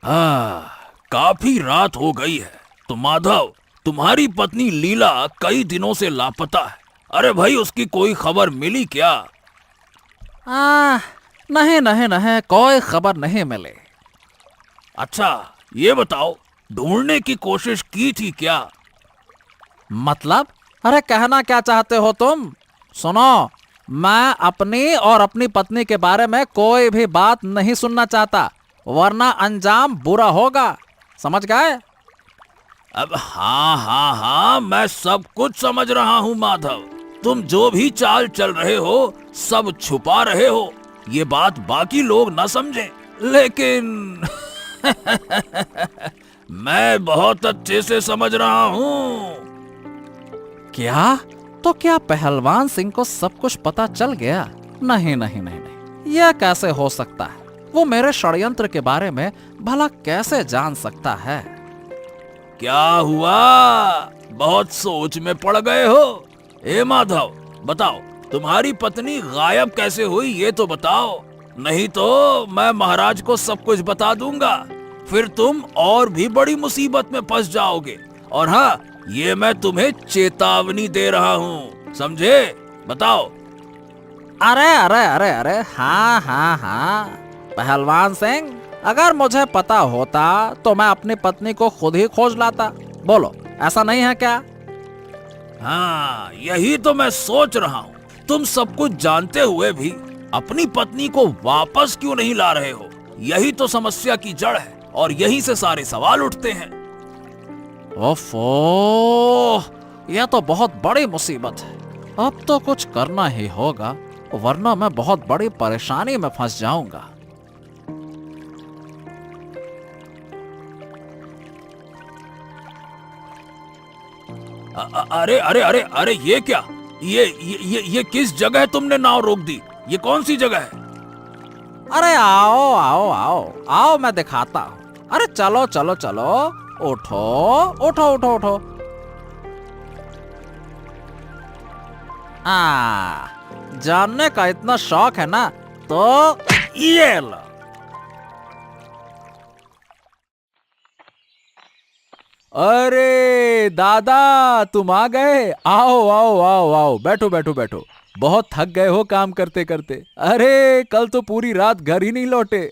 काफी रात हो गई है। तो माधव, तुम्हारी पत्नी लीला कई दिनों से लापता है। अरे भाई, उसकी कोई खबर मिली क्या? नहीं नहीं नहीं, कोई खबर नहीं मिली। अच्छा, ये बताओ, ढूंढने की कोशिश की थी क्या? मतलब? अरे कहना क्या चाहते हो तुम? सुनो, मैं अपनी और अपनी पत्नी के बारे में कोई भी बात नहीं सुनना चाहता, वरना अंजाम बुरा होगा। समझ गए? अब हाँ हाँ हाँ, मैं सब कुछ समझ रहा हूँ माधव। तुम जो भी चाल चल रहे हो, सब छुपा रहे हो। ये बात बाकी लोग न समझें, लेकिन मैं बहुत अच्छे से समझ रहा हूँ। क्या? तो क्या पहलवान सिंह को सब कुछ पता चल गया? नहीं नहीं नहीं नहीं, यह कैसे हो सकता है? वो मेरे षड्यंत्र के बारे में भला कैसे जान सकता है? क्या हुआ? बहुत सोच में पड़ गए हो? ए माधव, बताओ, तुम्हारी पत्नी गायब कैसे हुई, ये तो बताओ। नहीं तो मैं महाराज को सब कुछ बता दूंगा। फिर तुम और भी बड़ी मुसीबत में फंस जाओगे। और हाँ, ये मैं तुम्हें चेतावनी दे रहा हूँ, समझे? बताओ। अरे अरे अरे अरे, हाँ हाँ हाँ, पहलवान सिंह, अगर मुझे पता होता तो मैं अपनी पत्नी को खुद ही खोज लाता। बोलो, ऐसा नहीं है क्या? हाँ, यही तो मैं सोच रहा हूँ। तुम सब कुछ जानते हुए भी अपनी पत्नी को वापस क्यों नहीं ला रहे हो? यही तो समस्या की जड़ है, और यही से सारे सवाल उठते हैं। ओफो, यह तो बहुत बड़ी मुसीबत है। अब तो कुछ करना ही होगा, वरना मैं बहुत बड़ी परेशानी में फंस जाऊंगा। अरे अरे अरे अरे, ये क्या? ये किस जगह तुमने नाव रोक दी? ये कौन सी जगह है? अरे आओ आओ आओ आओ, मैं दिखाता हूँ। अरे चलो चलो चलो, उठो उठो उठो उठो। जानने का इतना शौक है ना, तो ये लो। अरे दादा, तुम आ गए। आओ आओ आओ आओ, बैठो बैठो बैठो। बहुत थक गए हो काम करते करते। अरे कल तो पूरी रात घर ही नहीं लौटे।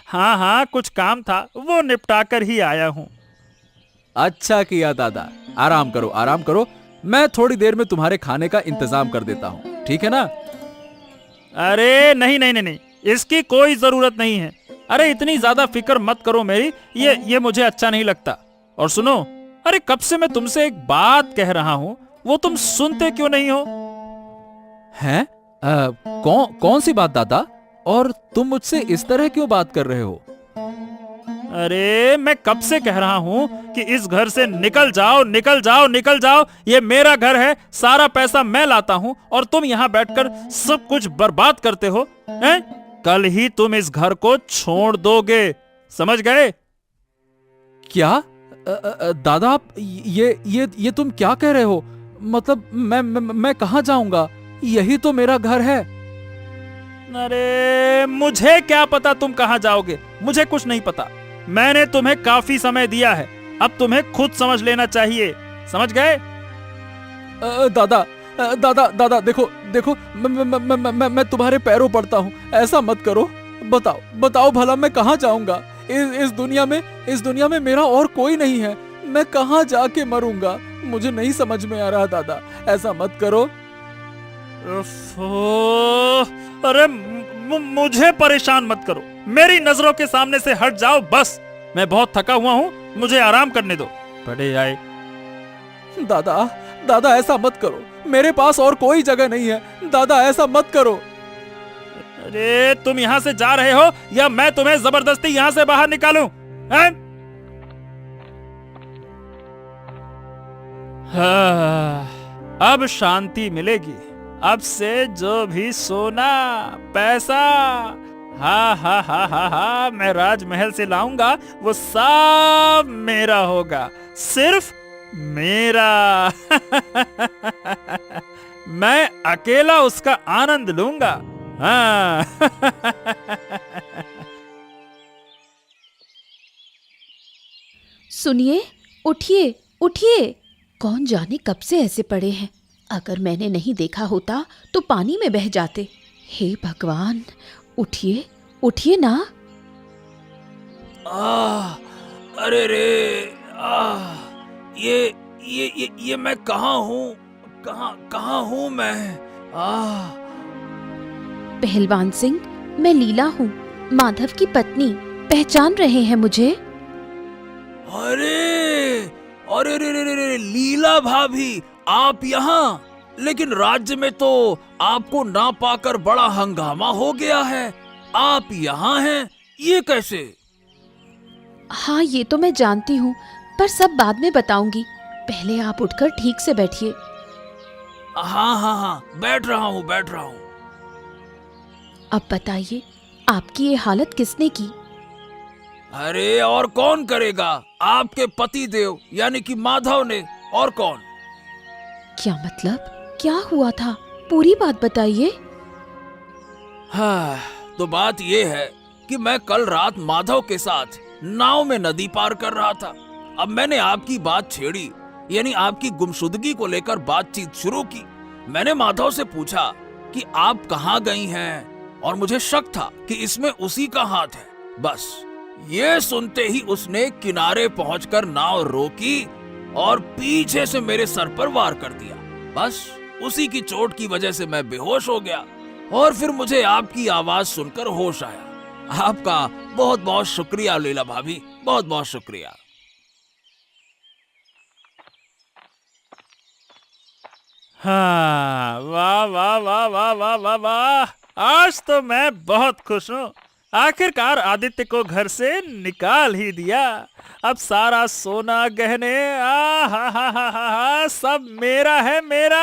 हाँ हाँ, कुछ काम था, वो निपटा कर ही आया हूँ। अच्छा किया दादा। आराम करो आराम करो, मैं थोड़ी देर में तुम्हारे खाने का इंतजाम कर देता हूँ, ठीक है ना? अरे नहीं नहीं नहीं नहीं, इसकी कोई जरूरत नहीं है। अरे इतनी ज्यादा फिक्र मत करो मेरी, ये मुझे अच्छा नहीं लगता। और सुनो, अरे कब से मैं तुमसे एक बात कह रहा हूँ, वो तुम सुनते क्यों नहीं हो? हैं? कौन सी बात दादा? और तुम मुझसे इस तरह क्यों बात कर रहे हो? अरे मैं कब से कह रहा हूँ कि इस घर से निकल जाओ निकल जाओ निकल जाओ, ये मेरा घर है, सारा पैसा मैं लाता हूँ, और तुम यहाँ बैठकर सब कुछ बर्बाद करते हो, हैं? कल ही तुम इस घर को छोड़ दोगे, समझ गए? क्या? दादा, आप ये तुम क्या कह रहे हो? मतलब मैं कहाँ जाऊंगा? यही तो मेरा घर है। अरे मुझे क्या पता तुम कहाँ जाओगे, मुझे कुछ नहीं पता। मैंने तुम्हें काफी समय दिया है, अब तुम्हें खुद समझ लेना चाहिए, समझ गए? दादा दादा दादा, देखो देखो, मैं तुम्हारे पैरों पड़ता हूँ, ऐसा मत करो। बताओ बताओ भला, मैं कहाँ जाऊंगा? इस दुनिया में मेरा और कोई नहीं है। मैं कहाँ जाके मरूंगा? मुझे नहीं समझ में आ रहा दादा, ऐसा मत करो। अरे मुझे परेशान मत करो, मेरी नजरों के सामने से हट जाओ बस। मैं बहुत थका हुआ हूँ, मुझे आराम करने दो। बड़े आए। दादा दादा, ऐसा मत करो, मेरे पास और कोई जगह नहीं है। दादा ऐसा मत करो। अरे तुम यहाँ से जा रहे हो या मैं तुम्हें जबरदस्ती यहाँ से बाहर निकालूं? हाँ, अब शांति मिलेगी। अब से जो भी सोना पैसा, हा हा हा हा हा, मैं राजमहल से लाऊंगा, वो सब मेरा होगा, सिर्फ मेरा। मैं अकेला उसका आनंद लूंगा। हाँ। सुनिए, उठिए उठिए। कौन जाने कब से ऐसे पड़े हैं। अगर मैंने नहीं देखा होता तो पानी में बह जाते। हे भगवान, उठिए उठिए ना। अरे रे, ये मैं कहाँ हूँ? कहाँ हूँ मैं? पहलवान सिंह, मैं लीला हूँ, माधव की पत्नी। पहचान रहे हैं मुझे? अरे अरे रे, लीला भाभी, आप यहाँ? लेकिन राज्य में तो आपको ना पाकर बड़ा हंगामा हो गया है। आप यहाँ हैं, ये कैसे? हाँ, ये तो मैं जानती हूँ, पर सब बाद में बताऊंगी। पहले आप उठकर ठीक से बैठिए। हाँ, बैठ रहा हूँ। अब बताइए, आपकी ये हालत किसने की? अरे और कौन करेगा? आपके पति देव यानी कि माधव ने। और कौन? क्या मतलब? क्या हुआ था? पूरी बात बताइए। हाँ, तो बात ये है कि मैं कल रात माधव के साथ नाव में नदी पार कर रहा था। अब मैंने आपकी बात छेड़ी, यानी आपकी गुमशुदगी को लेकर बातचीत शुरू की। मैंने माधव से पूछा कि आप कहाँ गई हैं, और मुझे शक था कि इसमें उसी का हाथ है। बस ये सुनते ही उसने किनारे पहुंचकर नाव रोकी और पीछे से मेरे सर पर वार कर दिया। बस उसी की चोट की वजह से मैं बेहोश हो गया, और फिर मुझे आपकी आवाज सुनकर होश आया। आपका बहुत बहुत शुक्रिया लीला भाभी, बहुत बहुत शुक्रिया। हाँ, वाह वाह वाह वाह वाह वाह वाह, आज तो मैं बहुत खुश हूँ। आखिरकार आदित्य को घर से निकाल ही दिया। अब सारा सोना गहने हा, सब मेरा है, मेरा।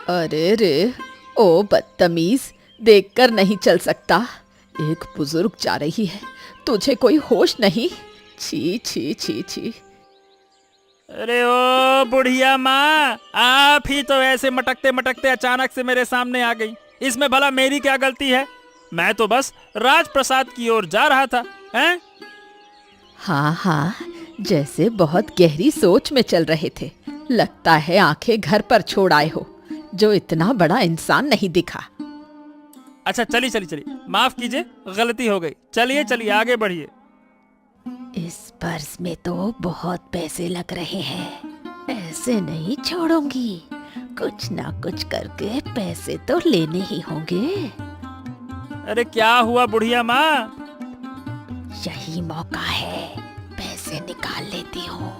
अरे रे, ओ बदतमीज, देखकर नहीं चल सकता। एक बुजुर्ग जा रही है, तुझे कोई होश नहीं? छी छी छी छी। अरे ओ बुढ़िया माँ, आप ही तो ऐसे मटकते मटकते अचानक से मेरे सामने आ गई। इसमें भला मेरी क्या गलती है? मैं तो बस राजप्रसाद की ओर जा रहा था। हैं? हाँ हाँ, जैसे बहुत गहरी सोच में चल रहे थे। लगता है आंखें घर पर छोड़ आए हो, जो इतना बड़ा इंसान नहीं दिखा। अच्छा, चलिए, माफ कीजिए, गलती हो गई। चलिए आगे बढ़िए। इस पर्स में तो बहुत पैसे लग रहे हैं, ऐसे नहीं छोड़ूंगी। कुछ ना कुछ करके पैसे तो लेने ही होंगे। अरे क्या हुआ बुढ़िया माँ? यही मौका है, पैसे निकाल लेती हूँ।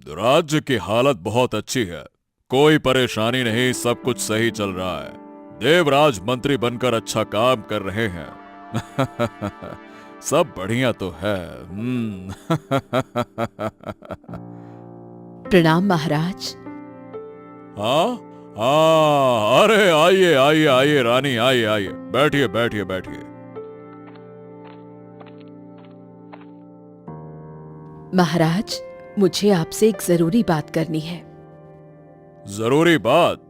राज्य की हालत बहुत अच्छी है, कोई परेशानी नहीं, सब कुछ सही चल रहा है। देवराज मंत्री बनकर अच्छा काम कर रहे हैं। सब बढ़िया तो है। प्रणाम महाराज। हाँ हाँ, अरे आइए रानी, आइए, बैठिए। महाराज, मुझे आपसे एक जरूरी बात करनी है। जरूरी बात?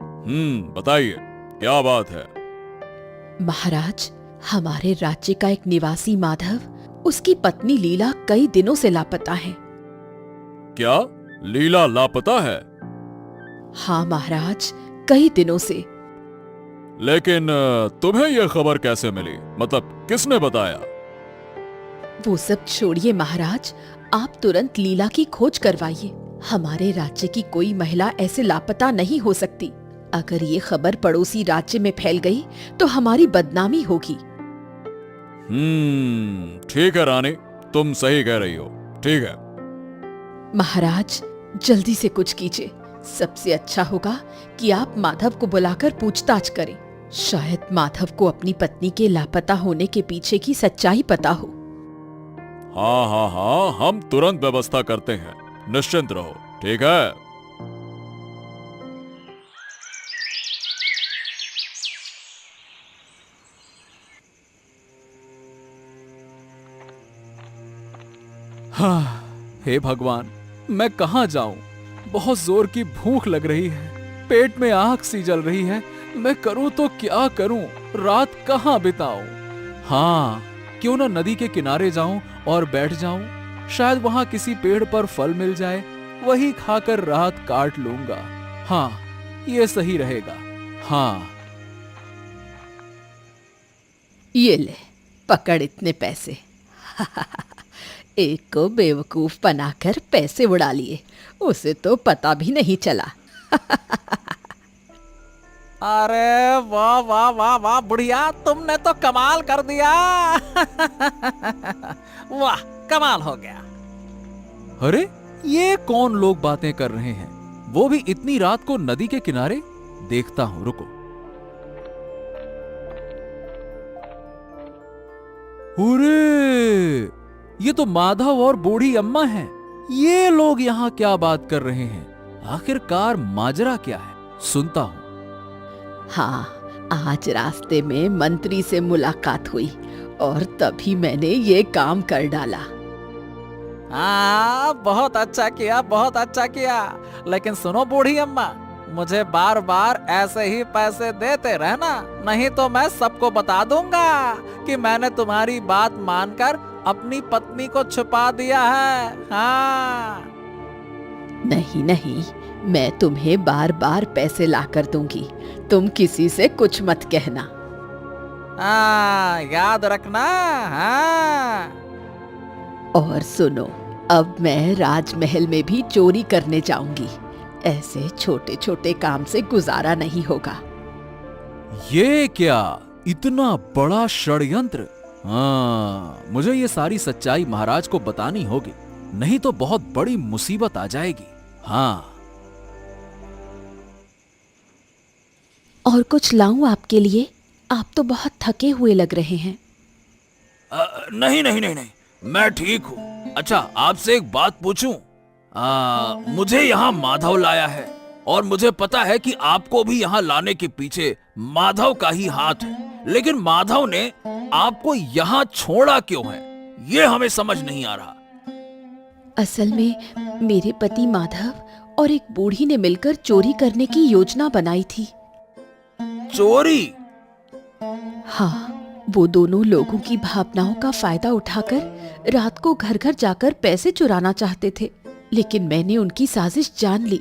बताइए, क्या बात है? महाराज, हमारे राज्य का एक निवासी माधव, उसकी पत्नी लीला कई दिनों से लापता है। क्या लीला लापता है? हाँ महाराज, कई दिनों से। लेकिन तुम्हें यह खबर कैसे मिली? मतलब किसने बताया? वो सब छोड़िए महाराज, आप तुरंत लीला की खोज करवाइए। हमारे राज्य की कोई महिला ऐसे लापता नहीं हो सकती। अगर ये खबर पड़ोसी राज्य में फैल गई तो हमारी बदनामी होगी। ठीक है रानी, तुम सही कह रही हो। ठीक है महाराज, जल्दी से कुछ कीजिए। सबसे अच्छा होगा कि आप माधव को बुलाकर पूछताछ करें। शायद माधव को अपनी पत्नी के लापता होने के पीछे की सच्चाई पता हो। हाँ, हम तुरंत व्यवस्था करते हैं, निश्चिंत रहो। ठीक है? हे भगवान, मैं कहाँ जाऊं? बहुत जोर की भूख लग रही है, पेट में आग सी जल रही है। मैं करूं तो क्या करूं? रात कहाँ बिताऊं? हाँ, क्यों ना नदी के किनारे जाऊं और बैठ जाऊं। शायद वहां किसी पेड़ पर फल मिल जाए, वही खाकर रात काट लूंगा। हाँ, ये सही रहेगा। हाँ। ये ले, पकड़ इतने पैसे। एक को बेवकूफ बनाकर पैसे उड़ा लिए, उसे तो पता भी नहीं चला। अरे वाह वाह वाह वाह बुढ़िया, तुमने तो कमाल कर दिया। वाह, कमाल हो गया। अरे, ये कौन लोग बातें कर रहे हैं? वो भी इतनी रात को नदी के किनारे? देखता हूं, रुको। अरे, ये तो माधव और बूढ़ी अम्मा हैं। ये लोग यहाँ क्या बात कर रहे हैं? आखिरकार माजरा क्या है? सुनता हूं। हाँ, आज रास्ते में मंत्री से मुलाकात हुई और तभी मैंने ये काम कर डाला। हाँ, बहुत अच्छा किया, बहुत अच्छा किया। लेकिन सुनो बूढ़ी अम्मा, मुझे बार बार ऐसे ही पैसे देते रहना, नहीं तो मैं सबको बता दूंगा कि मैंने तुम्हारी बात मानकर अपनी पत्नी को छुपा दिया है। हाँ। नहीं नहीं, मैं तुम्हें बार बार पैसे ला कर दूंगी, तुम किसी से कुछ मत कहना। हाँ, याद रखना। हाँ। और सुनो, अब मैं राजमहल में भी चोरी करने जाऊंगी। ऐसे छोटे छोटे काम से गुजारा नहीं होगा। ये क्या, इतना बड़ा षड्यंत्र? हाँ, मुझे ये सारी सच्चाई महाराज को बतानी होगी, नहीं तो बहुत बड़ी मुसीबत आ जाएगी। हाँ। और कुछ लाऊं आपके लिए? आप तो बहुत थके हुए लग रहे हैं। नहीं नहीं नहीं नहीं, मैं ठीक हूँ। अच्छा, आपसे एक बात पूछूं? मुझे यहाँ माधव लाया है और मुझे पता है कि आपको भी यहाँ लाने के पीछे माधव का ही हाथ है, लेकिन माधव ने आपको यहाँ छोड़ा क्यों है, ये हमें समझ नहीं आ रहा। असल में मेरे पति माधव और एक बूढ़ी ने मिलकर चोरी करने की योजना बनाई थी। चोरी? हाँ, वो दोनों लोगों की भावनाओं का फायदा उठाकर रात को घर घर जाकर पैसे चुराना चाहते थे, लेकिन मैंने उनकी साजिश जान ली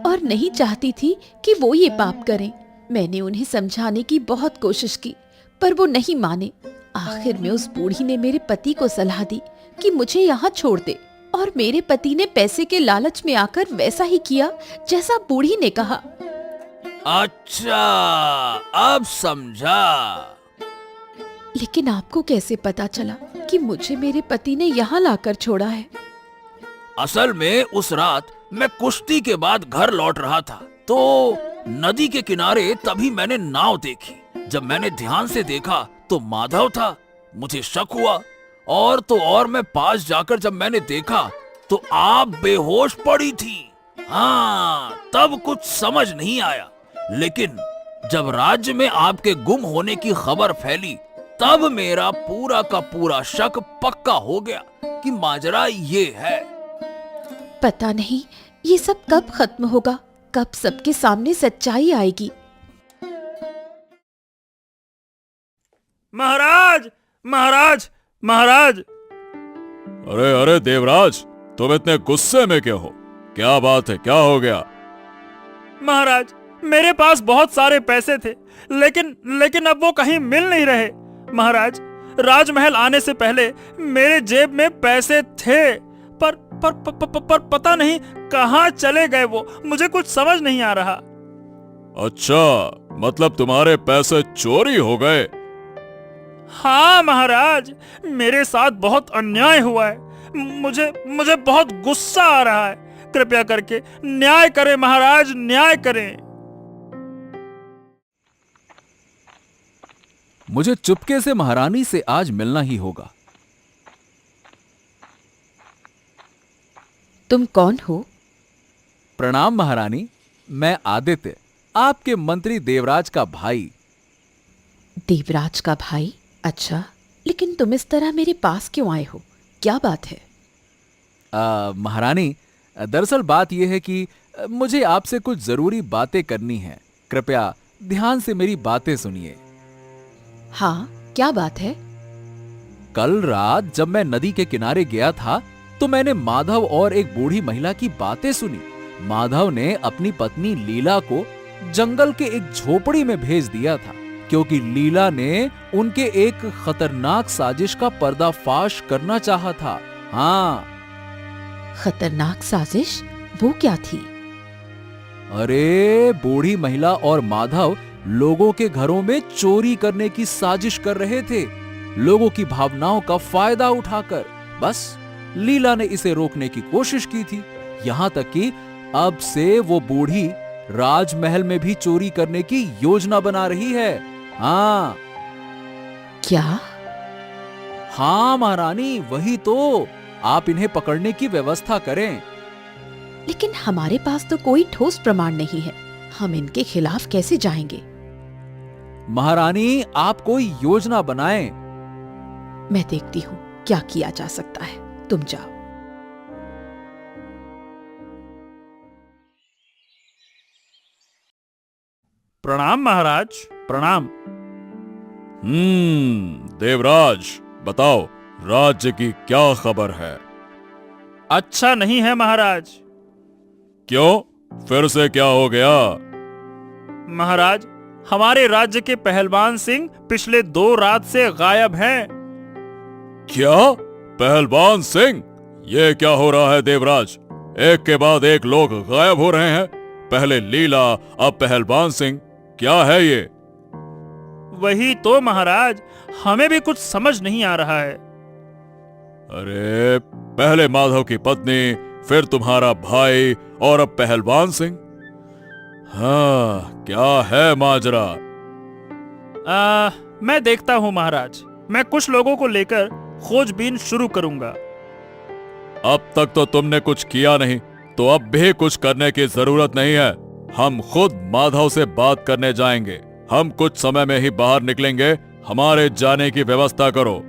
और नहीं चाहती थी कि वो ये पाप करें। मैंने उन्हें समझाने की बहुत कोशिश की, पर वो नहीं माने। आखिर में उस बूढ़ी ने मेरे पति को सलाह दी कि मुझे यहाँ छोड़ दे, और मेरे पति ने पैसे के लालच में आकर वैसा ही किया जैसा बूढ़ी ने कहा। अच्छा, अब समझा। लेकिन आपको कैसे पता चला कि मुझे मेरे पति ने यहाँ लाकर छोड़ा है? असल में उस रात मैं कुश्ती के बाद घर लौट रहा था, तो नदी के किनारे तभी मैंने नाव देखी। जब मैंने ध्यान से देखा तो माधव था। मुझे शक हुआ, और तो और मैं पास जाकर जब मैंने देखा तो आप बेहोश पड़ी थी। हाँ, तब कुछ समझ नहीं आया, लेकिन जब राज्य में आपके गुम होने की खबर फैली तब मेरा पूरा का पूरा शक पक्का हो गया कि माजरा ये है। पता नहीं ये सब कब खत्म होगा, कब सबके सामने सच्चाई आएगी। महाराज, महाराज, महाराज। अरे अरे देवराज, तुम इतने गुस्से में क्यों हो? क्या बात है, क्या हो गया? महाराज, मेरे पास बहुत सारे पैसे थे, लेकिन अब वो कहीं मिल नहीं रहे। महाराज, राजमहल आने से पहले मेरे जेब में पैसे थे, पर पता नहीं कहाँ चले गए वो, मुझे कुछ समझ नहीं आ रहा। अच्छा, मतलब तुम्हारे पैसे चोरी हो गए? हाँ महाराज, मेरे साथ बहुत अन्याय हुआ है। मुझे बहुत गुस्सा आ रहा है। कृपया करके न्याय करें महाराज, न्याय करें। मुझे चुपके से महारानी से आज मिलना ही होगा। तुम कौन हो? प्रणाम महारानी, मैं आदित्य, आपके मंत्री देवराज का भाई। देवराज का भाई? अच्छा, लेकिन तुम इस तरह मेरे पास क्यों आए हो? क्या बात है? महारानी, दरअसल बात यह है कि मुझे आपसे कुछ जरूरी बातें करनी है। कृपया ध्यान से मेरी बातें सुनिए। हाँ, क्या बात है? कल रात जब मैं नदी के किनारे गया था तो मैंने माधव और एक बूढ़ी महिला की बातें सुनी। माधव ने अपनी पत्नी लीला को जंगल के एक झोपड़ी में भेज दिया था क्योंकि लीला ने उनके एक खतरनाक साजिश का पर्दाफाश करना चाहा था। हाँ। खतरनाक साजिश? वो क्या थी? अरे, बूढ़ी महिला और माधव लोगों के घरों में चोरी करने की साजिश कर रहे थे, लोगों की भावनाओं का फायदा उठाकर। बस लीला ने इसे रोकने की कोशिश की थी, यहां तक कि अब से वो बूढ़ी राजमहल में भी चोरी करने की योजना बना रही है। हाँ। क्या? हाँ महारानी, वही तो। आप इन्हें पकड़ने की व्यवस्था करें। लेकिन हमारे पास तो कोई ठोस प्रमाण नहीं है, हम इनके खिलाफ कैसे जाएंगे? महारानी, आप कोई योजना बनाएं। मैं देखती हूँ क्या किया जा सकता है, तुम जाओ। प्रणाम महाराज, प्रणाम। देवराज, बताओ राज्य की क्या खबर है? अच्छा नहीं है महाराज। क्यों? फिर से क्या हो गया? महाराज, हमारे राज्य के पहलवान सिंह पिछले 2 रात से गायब हैं। क्या? पहलवान सिंह? ये क्या हो रहा है देवराज? एक के बाद एक लोग गायब हो रहे हैं। पहले लीला, अब पहलवान सिंह। क्या है ये? वही तो महाराज, हमें भी कुछ समझ नहीं आ रहा है। अरे, पहले माधव की पत्नी, फिर तुम्हारा भाई और अब पहलवान सिंह। हाँ, क्या है माजरा? मैं देखता हूँ महाराज, मैं कुछ लोगों को लेकर खोजबीन शुरू करूंगा। अब तक तो तुमने कुछ किया नहीं, तो अब भी कुछ करने की जरूरत नहीं है। हम खुद माधव से बात करने जाएंगे। हम कुछ समय में ही बाहर निकलेंगे। हमारे जाने की व्यवस्था करो।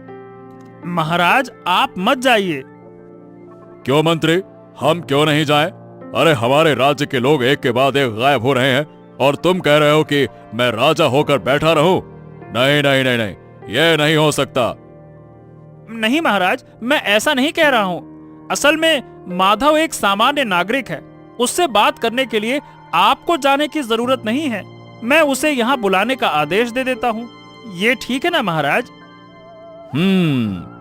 महाराज, आप मत जाइए। क्यों मंत्री, हम क्यों नहीं जाएं? अरे, हमारे राज्य के लोग एक के बाद एक गायब हो रहे हैं और तुम कह रहे हो कि मैं राजा होकर बैठा रहूं? नहीं नहीं नहीं नहीं, यह नहीं हो सकता। नहीं महाराज, मैं ऐसा नहीं कह रहा हूँ। असल में माधव एक सामान्य नागरिक है, उससे बात करने के लिए आपको जाने की जरूरत नहीं है। मैं उसे यहाँ बुलाने का आदेश दे देता हूँ। ये ठीक है ना महाराज?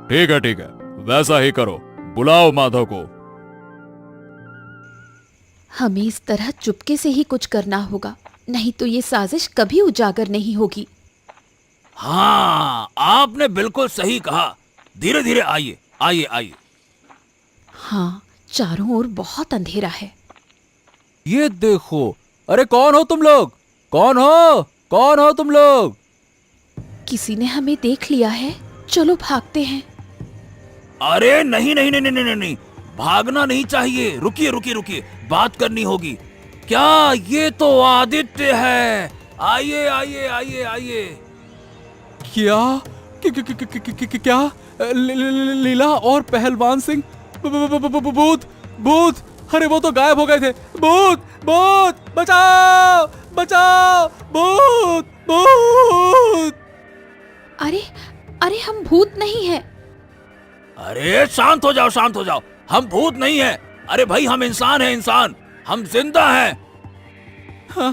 ठीक है ठीक है, वैसा ही करो। बुलाओ माधव को। हमें इस तरह चुपके से ही कुछ करना होगा, नहीं तो ये साजिश कभी उजागर नहीं होगी। हाँ, आपने बिल्कुल सही कहा। धीरे धीरे आइए, आइए आइए। हाँ, चारों ओर बहुत अंधेरा है। ये देखो। अरे, कौन हो तुम लोग? कौन हो? कौन हो तुम लोग? किसी ने हमें देख लिया है, चलो भागते हैं। अरे नहीं नहीं नहीं नहीं नहीं नहीं, भागना नहीं चाहिए। रुकिए रुकिए रुकिए, बात करनी होगी। क्या? ये तो आदित्य है। आइए आइए आइए आइए। क्या? क्या? लीला और पहलवान सिंह? भूत! भूत! अरे, वो तो गायब हो गए थे। भूत! भूत! बचाओ! बचाओ! भूत! भूत! अरे अरे, हम भूत नहीं है। अरे शांत हो जाओ, शांत हो जाओ। हम भूत नहीं है। अरे भाई, हम इंसान हैं, इंसान। हम जिंदा हैं। हाँ,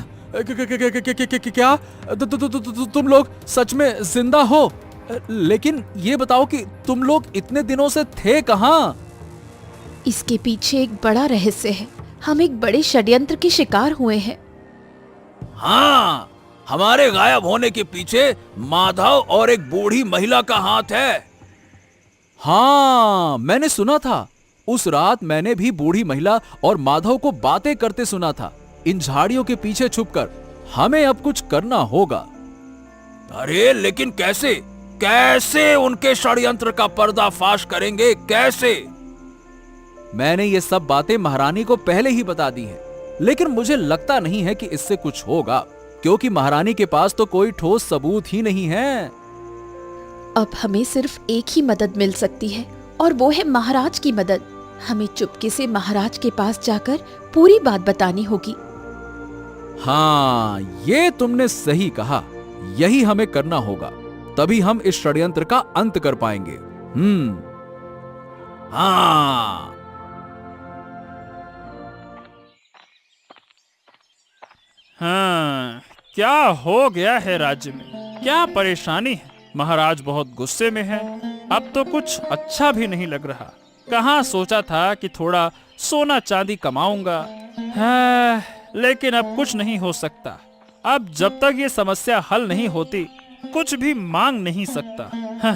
क्या? तुम लोग सच में जिंदा हो? लेकिन ये बताओ कि तुम लोग इतने दिनों से थे कहाँ? इसके पीछे एक बड़ा रहस्य है। हम एक बड़े षड्यंत्र के शिकार हुए हैं। हाँ, हमारे गायब होने के पीछे माधव और एक बूढ़ी महिला का हाथ है। हाँ, मैंने सुना था। उस रात मैंने भी बूढ़ी महिला और माधव को बातें करते सुना था, इन झाड़ियों के पीछे छुपकर। हमें अब कुछ करना होगा। अरे लेकिन कैसे? कैसे उनके षड्यंत्र का पर्दाफाश करेंगे? कैसे? मैंने ये सब बातें महारानी को पहले ही बता दी हैं, लेकिन मुझे लगता नहीं है कि इससे कुछ होगा, क्योंकि महारानी के पास तो कोई ठोस सबूत ही नहीं है। अब हमें सिर्फ एक ही मदद मिल सकती है, और वो है महाराज की मदद। हमें चुपके से महाराज के पास जाकर पूरी बात बतानी होगी। हाँ, ये तुमने सही कहा। यही हमें करना होगा, तभी हम इस षड्यंत्र का अंत कर पाएंगे। हाँ, हाँ, क्या हो गया है राज्य में? क्या परेशानी है? महाराज बहुत गुस्से में है। अब तो कुछ अच्छा भी नहीं लग रहा। कहाँ सोचा था कि थोड़ा सोना चांदी कमाऊंगा। हाँ, लेकिन अब कुछ नहीं हो सकता। अब जब तक ये समस्या हल नहीं होती, कुछ भी मांग नहीं सकता। हाँ।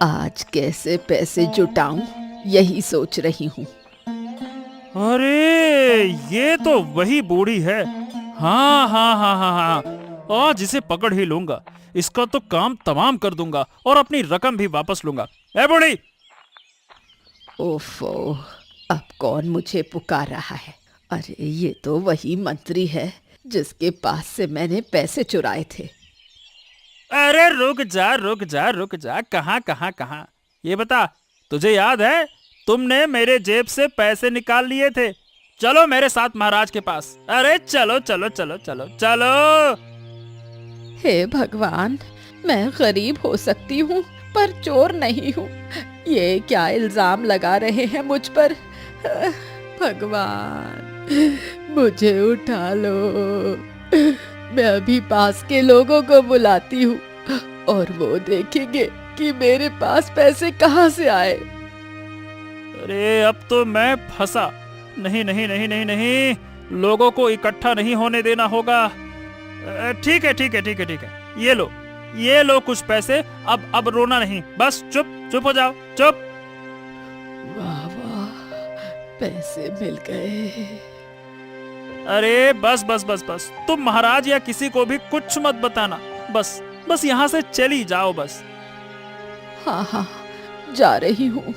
आज कैसे पैसे जुटाऊं, यही सोच रही हूँ। अरे, ये तो वही बूढ़ी है। हाँ हाँ हाँ हाँ हाँ, आज इसे पकड़ ही लूंगा। इसका तो काम तमाम कर दूंगा और अपनी रकम भी वापस लूंगा। ए बूढ़ी! ओफो, अब कौन मुझे पुकार रहा है? अरे, ये तो वही मंत्री है जिसके पास से मैंने पैसे चुराए थे। अरे रुक जा रुक जा रुक जा, कहाँ कहाँ कहाँ? ये बता, तुझे याद है तुमने मेरे जेब से पैसे निकाल लिए थे? चलो मेरे साथ महाराज के पास। अरे चलो चलो चलो चलो चलो। हे भगवान, मैं गरीब हो सकती हूँ पर चोर नहीं हूँ। ये क्या इल्जाम लगा रहे हैं मुझ पर? भगवान, मुझे उठा लो। मैं अभी पास के लोगों को बुलाती हूँ और वो देखेंगे कि मेरे पास पैसे कहाँ से आए। अरे अब तो मैं फंसा। नहीं नहीं नहीं नहीं नहीं, लोगों को इकट्ठा नहीं होने देना होगा। ठीक है ठीक है ठीक है ठीक है, ये लो कुछ पैसे। अब रोना नहीं, बस चुप हो जाओ, चुप। वाह वाह, पैसे मिल गए। अरे बस बस बस बस, तुम महाराज या किसी को भी कुछ मत बताना। बस यहाँ से चली जाओ बस। हाँ हाँ, जा रही हूँ।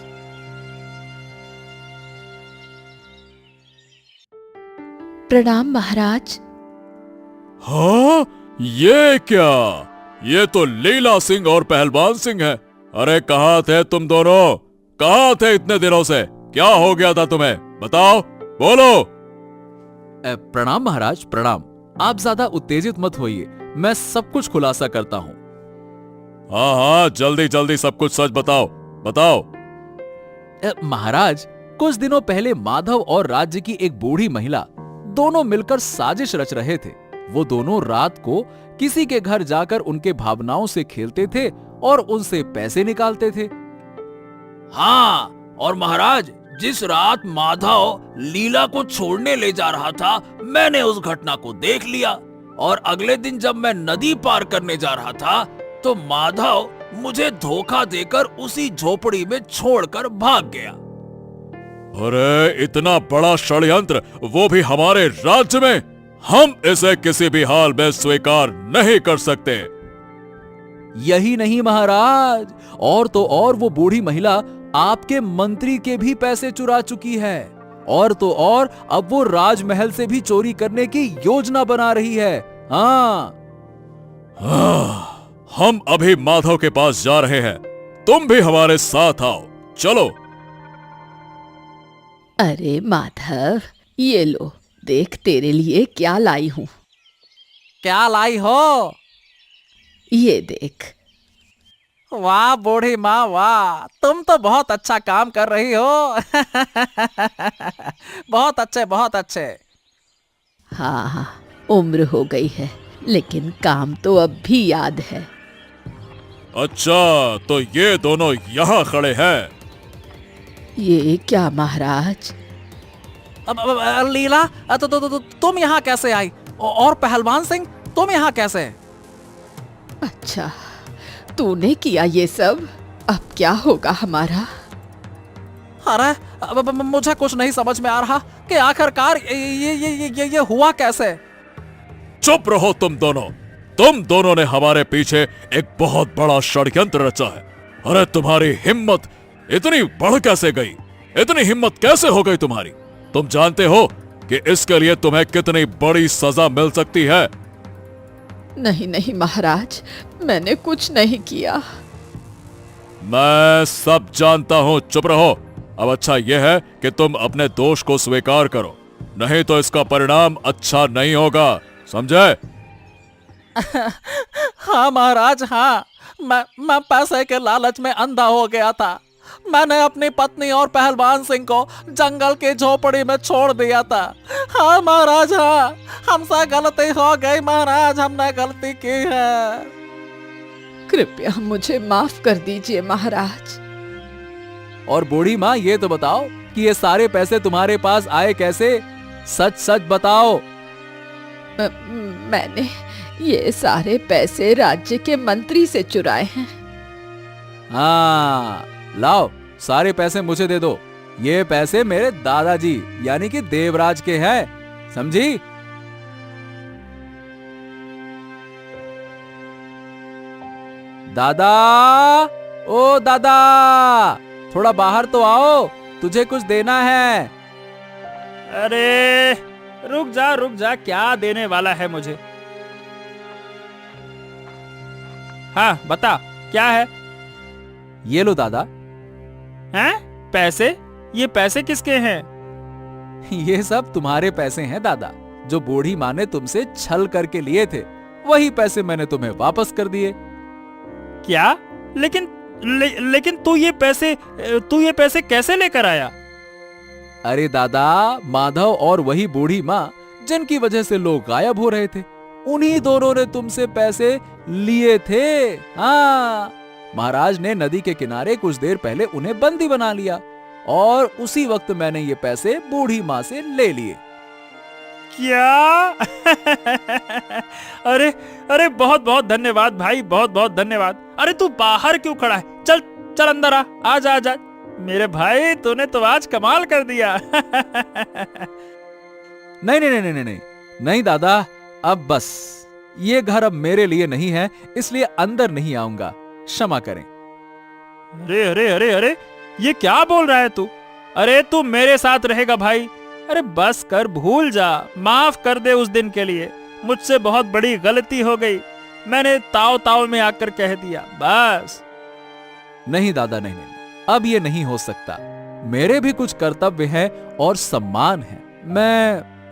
प्रणाम महाराज। हाँ, ये क्या? ये तो लीला सिंह और पहलवान सिंह है। अरे कहाँ थे तुम दोनों? कहाँ थे इतने दिनों से? क्या हो गया था तुम्हें? बताओ, बोलो। प्रणाम महाराज, प्रणाम। आप ज्यादा उत्तेजित मत होइए, मैं सब कुछ खुलासा करता हूँ। हाँ हाँ, जल्दी जल्दी सब कुछ सच बताओ। महाराज, कुछ दिनों पहले माधव और राज्य की एक बूढ़ी महिला दोनों मिलकर साजिश रच रहे थे। वो दोनों रात को किसी के घर जाकर उनके भावनाओं से खेलते थे और उनसे पैसे निकालते थे। हाँ, और महाराज, जिस रात माधव लीला को छोड़ने ले जा रहा था, मैंने उस घटना को देख लिया। और अगले दिन जब मैं नदी पार करने जा रहा था, तो माधव मुझे धोखा देकर उसी झोपड़ी में छोड़कर भाग गया। अरे इतना बड़ा षड्यंत्र, वो भी हमारे राज्य में! हम इसे किसी भी हाल में स्वीकार नहीं कर सकते। यही नहीं महाराज, और तो और वो बूढ़ी महिला आपके मंत्री के भी पैसे चुरा चुकी है। और तो और अब वो राजमहल से भी चोरी करने की योजना बना रही है। हाँ, हम अभी माधव के पास जा रहे हैं, तुम भी हमारे साथ आओ, चलो। अरे माधव, ये लो, देख तेरे लिए क्या लाई हूँ। क्या लाई हो? ये देख। वाह बूढ़ी माँ, वाह, तुम तो बहुत अच्छा काम कर रही हो। बहुत अच्छे, बहुत अच्छे। हाँ हाँ, उम्र हो गई है, लेकिन काम तो अब भी याद है। अच्छा, तो ये दोनों यहाँ खड़े हैं। ये क्या महाराज? अब लीला, तुम यहाँ कैसे आई? और पहलवान सिंह, तुम यहाँ कैसे? अच्छा, तूने किया ये सब? अब क्या होगा हमारा? अरे अब मुझे कुछ नहीं समझ में आ रहा कि आखिरकार ये हुआ कैसे। चुप रहो तुम दोनों ने हमारे पीछे एक बहुत बड़ा षड्यंत्र रचा है। अरे तुम्हारी हिम्मत इतनी बढ़ कैसे गई? इतनी हिम्मत कैसे हो गई तुम्हारी? तुम जानते हो कि इसके लिए तुम्हें कितनी बड़ी सजा मिल सकती है? नहीं नहीं महाराज, मैंने कुछ नहीं किया। मैं सब जानता हूँ, चुप रहो। अब अच्छा यह है कि तुम अपने दोष को स्वीकार करो, नहीं तो इसका परिणाम अच्छा नहीं होगा, समझे? हाँ महाराज, हाँ। मैं पैसे के लालच में अंधा हो गया था। मैंने अपनी पत्नी और पहलवान सिंह को जंगल की झोपड़ी में छोड़ दिया था। हाँ महाराज, हाँ, हमसे गलती हो गई महाराज, हमने गलती की है। कृपया मुझे माफ कर दीजिए महाराज। और बूढ़ी माँ, ये तो बताओ कि ये सारे पैसे तुम्हारे पास आए कैसे? सच सच बताओ। मैंने ये सारे पैसे राज्य के मंत्री से चुराए हैं। हाँ, लाओ सारे पैसे मुझे दे दो। ये पैसे मेरे दादाजी यानी कि देवराज के हैं, समझी? दादा, ओ दादा, थोड़ा बाहर तो आओ, तुझे कुछ देना है। अरे रुक जा, क्या देने वाला है मुझे? हाँ बता, क्या है? ये लो दादा। हैं? पैसे? ये पैसे किसके हैं? ये सब तुम्हारे पैसे हैं दादा, जो बूढ़ी माँ ने तुमसे छल करके लिए थे। वही पैसे मैंने तुम्हें वापस कर दिए। क्या? लेकिन तू ये पैसे कैसे लेकर आया? अरे दादा, माधव और वही बूढ़ी माँ जिनकी वजह से लोग गायब हो रहे थे, उन्हीं दोनों ने तुमसे पैसे लिए थे। हाँ, महाराज ने नदी के किनारे कुछ देर पहले उन्हें बंदी बना लिया और उसी वक्त मैंने ये पैसे बूढ़ी माँ से ले लिए। क्या? अरे बहुत बहुत धन्यवाद भाई, बहुत बहुत धन्यवाद। अरे तू बाहर क्यों खड़ा है? चल अंदर आ जा। मेरे भाई, तूने तो आज कमाल कर दिया। नहीं दादा, अब बस, ये घर अब मेरे लिए नहीं है, इसलिए अंदर नहीं आऊंगा, क्षमा करें। अरे ये क्या बोल रहा है तू? अरे तू मेरे साथ रहेगा भाई। अरे बस कर, भूल जा, माफ कर दे उस दिन के लिए। मुझसे बहुत बड़ी गलती हो गई, मैंने ताव में आकर कह दिया, बस। नहीं दादा, नहीं, अब ये नहीं हो सकता। मेरे भी कुछ कर्तव्य हैं और सम्मान है।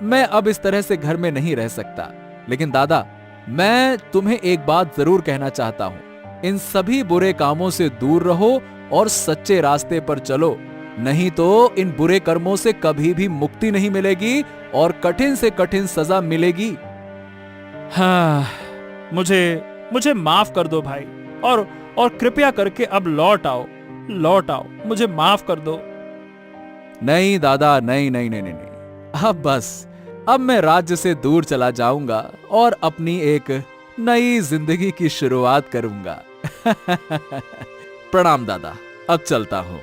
मैं अब इस तरह से घर में नहीं रह सकता। लेकिन दादा, मैं तुम्हें एक बात जरूर कहना चाहता हूं। इन सभी बुरे कामों से दूर रहो और सच्चे रास्ते पर चलो, नहीं तो इन बुरे कर्मों से कभी भी मुक्ति नहीं मिलेगी और कठिन से कठिन सजा मिलेगी। हाँ, मुझे माफ कर दो भाई, और कृपया करके अब लौट आओ, मुझे माफ कर दो। नहीं दादा, नहीं, अब बस, अब मैं राज्य से दूर चला जाऊंगा और अपनी एक नई जिंदगी की शुरुआत करूंगा। प्रणाम दादा, अब चलता हूं।